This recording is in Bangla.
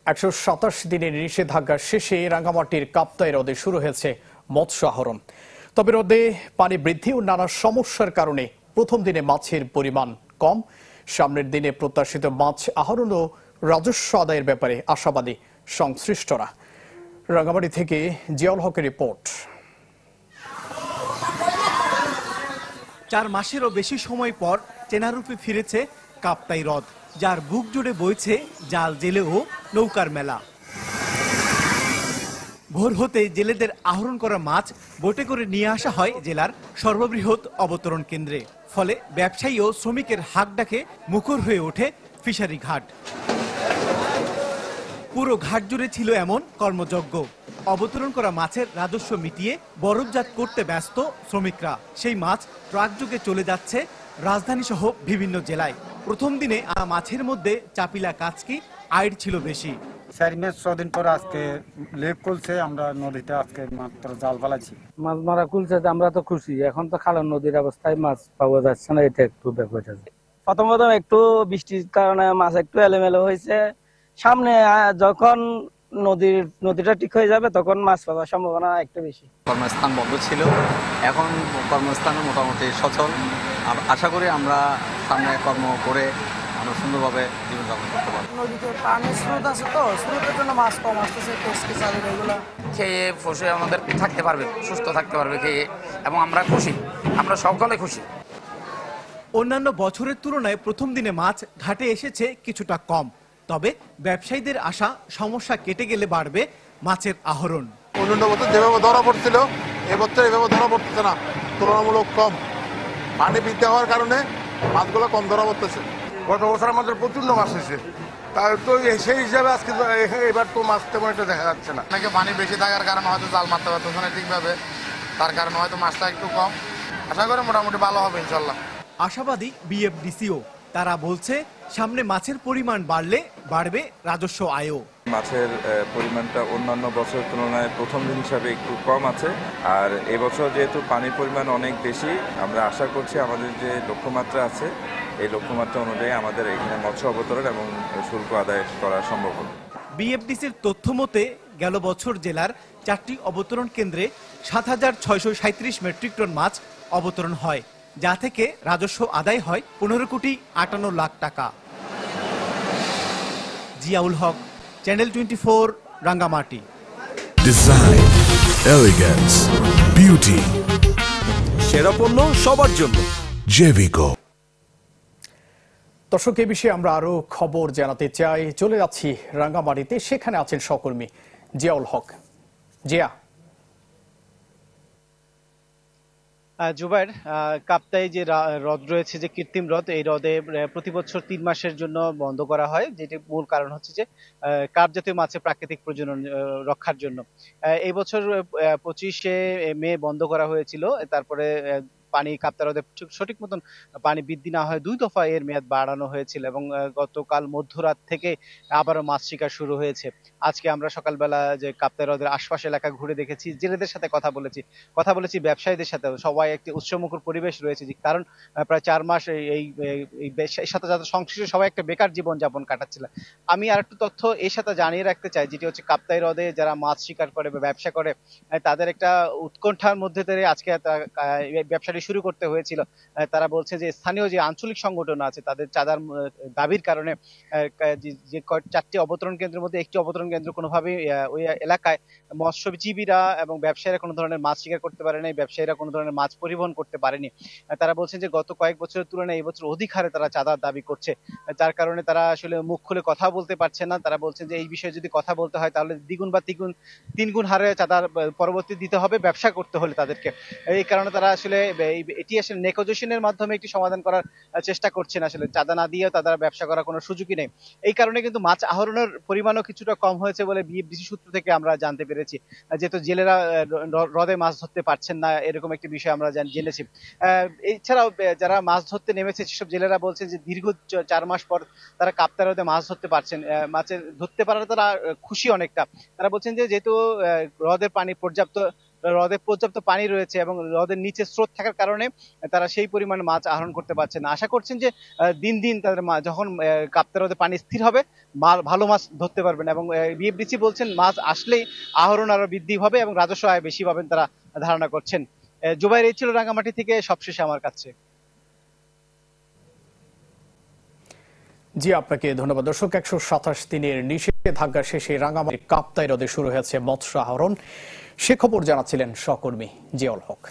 ১২৭ দিনের নিষেধাজ্ঞা শেষে রাঙ্গামাটির কাপ্তাই হ্রদে শুরু হয়েছে মৎস্য আহরণ। তবে হ্রদে পানি বৃদ্ধি ও নানা সমস্যার কারণে প্রথম দিনে মাছের পরিমাণ কম। সামনের দিনে প্রত্যাশিত মাছ আহরণ ও রাজস্ব আদায়ের ব্যাপারে আশাবাদী সংশ্লিষ্টরা। রাঙ্গামাটি থেকে জিয়াউল হকের রিপোর্ট। 4 মাসেরও বেশি সময় পর চেনারূপে ফিরেছে কাপ্তাই হ্রদ, যার বুক জুড়ে বইছে জাল জেলে ও নৌকার মেলা। ভোর হতে জেলেদের আহরণ করা মাছ বোটে করে নিয়ে আসা হয় জেলার সর্ববৃহৎ অবতরণ কেন্দ্রে। ফলে ব্যবসায়ী ও শ্রমিকের হাঁক ডাকে মুখর হয়ে ওঠে ফিশারি ঘাট। পুরো ঘাট জুড়ে ছিল এমন কর্মযজ্ঞ। অবতরণ করা মাছের রাজস্ব মিটিয়ে বরফজাত করতে ব্যস্ত শ্রমিকরা। সেই মাছ ট্রাক যুগে চলে যাচ্ছে রাজধানী সহ বিভিন্ন জেলায়। প্রথম দিনে মাছের মধ্যে চাপিলা কাচকি আইড় ছিল বেশি। 4 মাস 6 দিন পর আজকে লেপ খুলছে, আমরা নদীতে আজকে মাত্র জাল ফেলাচ্ছি। মাছ মারা খুলছে, আমরা তো খুশি। এখন তো খালা নদীর অবস্থায় মাছ পাওয়া যাচ্ছে না, এটা একটু ব্যাপার। প্রথম একটু বৃষ্টির কারণে মাছ একটু এলোমেলো হয়েছে। সামনে যখন নদীটা ঠিক হয়ে যাবে তখন মাছ পাওয়ার সম্ভাবনা একটু বেশি। কর্মস্থান বন্ধ ছিল, এখন কর্মস্থান মোটামুটি সচল। আর আশা করি আমরা সামনে কর্ম করে আমরা সুন্দরভাবে জীবনযাপন করতে পারবো। নদীতে পানির স্রোত আছে, তো স্রোতের জন্য মাছ কম আসতেছে। এগুলো খেয়ে ফসে আমাদের থাকতে পারবে, সুস্থ থাকতে পারবে খেয়ে, এবং আমরা খুশি, আমরা সকলে খুশি। অন্যান্য বছরের তুলনায় প্রথম দিনে মাছ ঘাটে এসেছে কিছুটা কম। তবে ব্যবসায়ীদের আশা সমস্যা কেটে গেলে বাড়বে মাছের আহরণ। অন্যান্য বছর যেভাবে ধরা পড়ছিল, এবছর এভাবে ধরা পড়তেছে না, তুলনামূলক কম। পানি বৃদ্ধি হওয়ার কারণে মাছগুলো কম ধরা পড়তেছে। গত বছর আমাদের প্রচন্ড মাছ হয়েছে, তার তো সেই হিসাবে আজকে এবার তো মাছ তেমন একটা দেখা যাচ্ছে না। নাকি পানি বেশি থাকার কারণে হয়তো জাল মারতে পারতেছে না ঠিকভাবে, তার কারণে হয়তো মাছটা একটু কম। আশা করি মোটামুটি ভালো হবে ইনশাল্লাহ। আশাবাদী বিএফডিসিও। তারা বলছে সামনে মাছের পরিমাণ বাড়লে বাড়বে রাজস্ব আয়ও। মাছের পরিমাণটা অন্যান্য বছরের তুলনায় প্রথম দিন হিসাবে একটু কম আছে। আর এবছর যেহেতু পানির পরিমাণ অনেক বেশি, আমরা আশা করছি আমাদের যে লক্ষ্যমাত্রা আছে এই লক্ষ্যমাত্রা অনুযায়ী আমাদের এখানে মৎস্য অবতরণ এবং শুল্ক আদায় করা সম্ভব হবে। বিএফডিসির তথ্য মতে গেল বছর জেলার 4টি অবতরণ কেন্দ্রে ৭,৬৩৭ মেট্রিক টন মাছ অবতরণ হয়, যা থেকে রাজস্ব আদায় হয় 15,58,00,000 টাকা। Ziaul Haque, channel 24, Rangamati. Design, elegance, beauty, সেরা পণ্য সবার জন্য জেভিকো। দর্শক, এ বিষয়ে আমরা আরো খবর জানাতে চাই। চলে যাচ্ছি রাঙ্গামাটিতে, সেখানে আছেন সহকর্মী জিয়াউল হক। জিয়া। জুবাইর, কাপ্তাই যে হ্রদ রয়েছে, যে কৃত্রিম হ্রদ, এই হ্রদে প্রতি বছর 3 মাসের জন্য বন্ধ করা হয়, যেটি মূল কারণ হচ্ছে যে কার্প জাতীয় মাছের প্রাকৃতিক প্রজনন রক্ষার জন্য। এই বছর 25শে মে বন্ধ করা হয়েছিল। তারপরে পানি কাপ্তাই হ্রদে সঠিক মতন পানি বৃদ্ধি না হয় 2 দফা এর মেয়াদ বাড়ানো হয়েছিল, এবং গতকাল মধ্যরাত থেকে আবারও মাছ শিকার শুরু হয়েছে। আজকে আমরা সকালবেলা যে কাপ্তাই হ্রদের আশপাশ এলাকা ঘুরে দেখেছি, জেলেদের সাথে কথা বলেছি ব্যবসায়ীদের সাথে। সবাই একটি উৎসবমুখর পরিবেশ রয়েছে, কারণ প্রায় 4 মাস এই সাথে যাদের সংশ্লিষ্ট সবাই একটা বেকার জীবন যাপন কাটাচ্ছিল। আমি আর একটু তথ্য এর সাথে জানিয়ে রাখতে চাই, যেটি হচ্ছে কাপ্তাই হ্রদে যারা মাছ শিকার করে বা ব্যবসা করে, তাদের একটা উৎকণ্ঠার মধ্যে দিয়ে আজকে ব্যবসাটি শুরু করতে হয়েছিল। তারা বলছে যে স্থানীয় যে আঞ্চলিক সংগঠন আছে, তাদের চাঁদার দাবির কারণে যে 4টি অবতরণ কেন্দ্রের মধ্যে একটি অবতরণ কেন্দ্র কোনোভাবেই ওই এলাকায় মৎস্যজীবীরা এবং ব্যবসায়ীরা কোনো ধরনের মাছ শিকার করতে পারেনি, ব্যবসায়ীরা কোনো ধরনের মাছ পরিবহন করতে পারেনি। তারা বলছেন যে গত কয়েক বছরের তুলনায় এই বছর অধিক হারে তারা চাঁদার দাবি করছে, যার কারণে তারা আসলে মুখ খুলে কথা বলতে পারছে না। তারা বলছেন যে এই বিষয়ে যদি কথা বলতে হয় তাহলে দ্বিগুণ বা তিনগুণ হারে চাঁদার পরবর্তী দিতে হবে ব্যবসা করতে হলে তাদেরকে। এই কারণে তারা আসলে এটি আসলে নেগোসিয়েশনের মাধ্যমে একটি সমাধান করার চেষ্টা করছেন। আসলে চাঁদা না দিয়েও তাদের ব্যবসা করার কোনো সুযোগই নেই। এই কারণে কিন্তু মাছ আহরণের পরিমাণও কিছুটা কম হয়েছে বলে বিএফডিসি সূত্র থেকে আমরা জানতে পেরেছি। যেহেতু জেলেরা হ্রদে মাছ ধরতে পারছেন না, এরকম একটি বিষয় আমরা জেনেছি। এছাড়াও যারা মাছ ধরতে নেমেছে সেসব জেলেরা বলছেন যে দীর্ঘ 4 মাস পর তারা কাপ্তাই হ্রদে মাছ ধরতে পারছেন। মাছের ধরতে পারার তারা খুশি অনেকটা। তারা বলছেন যে যেহেতু হ্রদের পানি পর্যাপ্ত হ্রদে পর্যাপ্ত পানি রয়েছে এবং হ্রদের নিচে স্রোত থাকার কারণে তারা সেই পরিমাণ মাছ আহরণ করতে পারছে না। আশা করছেন যে দিন দিন তাদের যখন কাপ্তাই হ্রদে পানি স্থির হবে ভালো মাছ ধরতে পারবেন এবং বিএফডিসি বলছেন মাছ আসলেই আহরণ আরো বৃদ্ধি হবে এবং রাজস্ব আয় বেশি পাবেন তারা ধারণা করছেন। জুবাইর, এই ছিল রাঙামাটি থেকে সবশেষে আমার কাছে। জি, আপনাকে ধন্যবাদ। দর্শক, 127 দিনের নিষেধাজ্ঞা শেষে রাঙামাটির কাপ্তাই হ্রদে শুরু হয়েছে মৎস্য আহরণ। সে খবর জানাচ্ছিলেন সহকর্মী জিয়াউল হক।